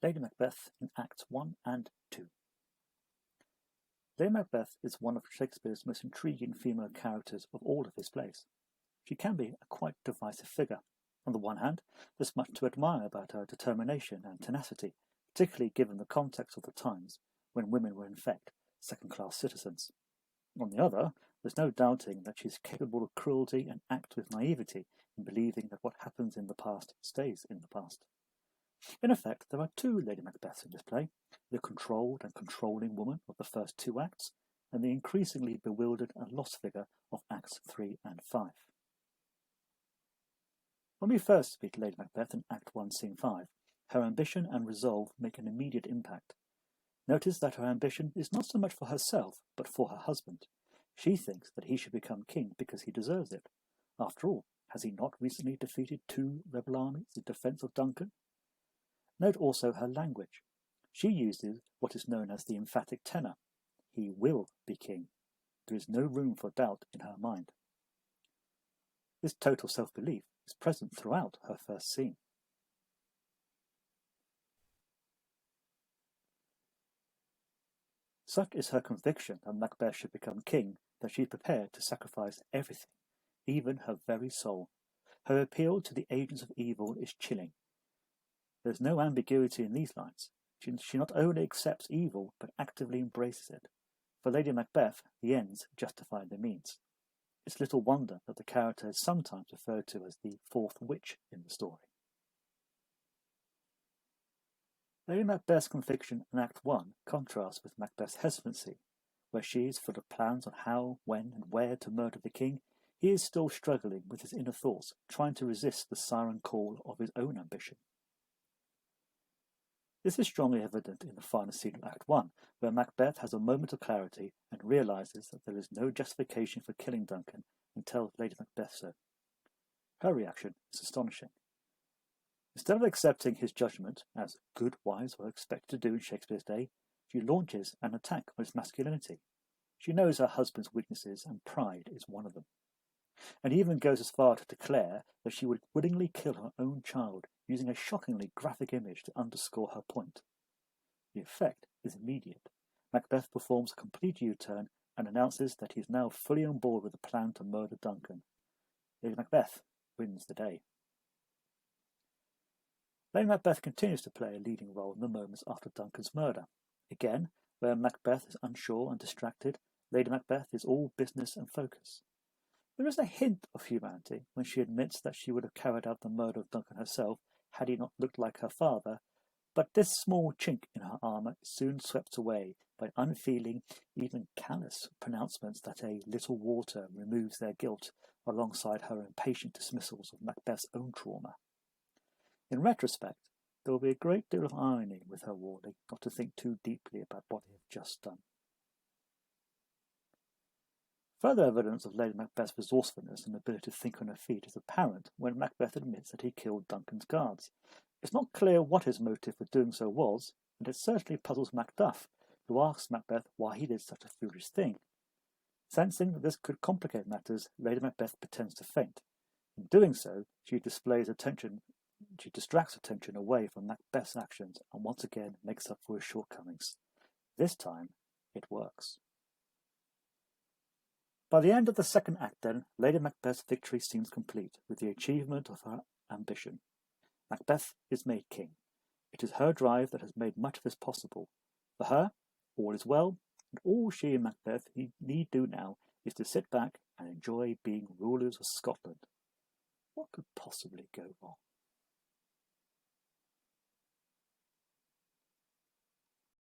Lady Macbeth in Acts 1 and 2. Lady Macbeth is one of Shakespeare's most intriguing female characters of all of his plays. She can be a quite divisive figure. On the one hand, there's much to admire about her determination and tenacity, particularly given the context of the times, when women were in fact second-class citizens. On the other, there's no doubting that she's capable of cruelty and acts with naivety in believing that what happens in the past stays in the past. In effect, there are two Lady Macbeths in this play, the controlled and controlling woman of the first two acts, and the increasingly bewildered and lost figure of Acts 3 and 5. When we first meet Lady Macbeth in Act 1, Scene 5, her ambition and resolve make an immediate impact. Notice that her ambition is not so much for herself, but for her husband. She thinks that he should become king because he deserves it. After all, has he not recently defeated 2 rebel armies in defence of Duncan? Note also her language. She uses what is known as the emphatic tenor. He will be king. There is no room for doubt in her mind. This total self-belief is present throughout her first scene. Such is her conviction that Macbeth should become king that she is prepared to sacrifice everything, even her very soul. Her appeal to the agents of evil is chilling. There is no ambiguity in these lines. She not only accepts evil, but actively embraces it. For Lady Macbeth, the ends justify the means. It's little wonder that the character is sometimes referred to as the fourth witch in the story. Lady Macbeth's conviction in Act 1 contrasts with Macbeth's hesitancy. Where she is full of plans on how, when, and where to murder the king, he is still struggling with his inner thoughts, trying to resist the siren call of his own ambition. This is strongly evident in the final scene of Act 1, where Macbeth has a moment of clarity and realises that there is no justification for killing Duncan and tells Lady Macbeth so. Her reaction is astonishing. Instead of accepting his judgment, as good wives were expected to do in Shakespeare's day, she launches an attack on his masculinity. She knows her husband's weaknesses, and pride is one of them, and even goes as far to declare that she would willingly kill her own child, using a shockingly graphic image to underscore her point. The effect is immediate. Macbeth performs a complete U-turn and announces that he is now fully on board with the plan to murder Duncan. Lady Macbeth wins the day. Lady Macbeth continues to play a leading role in the moments after Duncan's murder. Again, where Macbeth is unsure and distracted, Lady Macbeth is all business and focus. There is a hint of humanity when she admits that she would have carried out the murder of Duncan herself had he not looked like her father, but this small chink in her armour is soon swept away by unfeeling, even callous pronouncements that a little water removes their guilt, alongside her impatient dismissals of Macbeth's own trauma. In retrospect, there will be a great deal of irony with her warning not to think too deeply about what they have just done. Further evidence of Lady Macbeth's resourcefulness and ability to think on her feet is apparent when Macbeth admits that he killed Duncan's guards. It's not clear what his motive for doing so was, and it certainly puzzles Macduff, who asks Macbeth why he did such a foolish thing. Sensing that this could complicate matters, Lady Macbeth pretends to faint. In doing so, she distracts attention away from Macbeth's actions and once again makes up for his shortcomings. This time, it works. By the end of the second act, then, Lady Macbeth's victory seems complete, with the achievement of her ambition. Macbeth is made king. It is her drive that has made much of this possible. For her, all is well, and all she and Macbeth need do now is to sit back and enjoy being rulers of Scotland. What could possibly go wrong?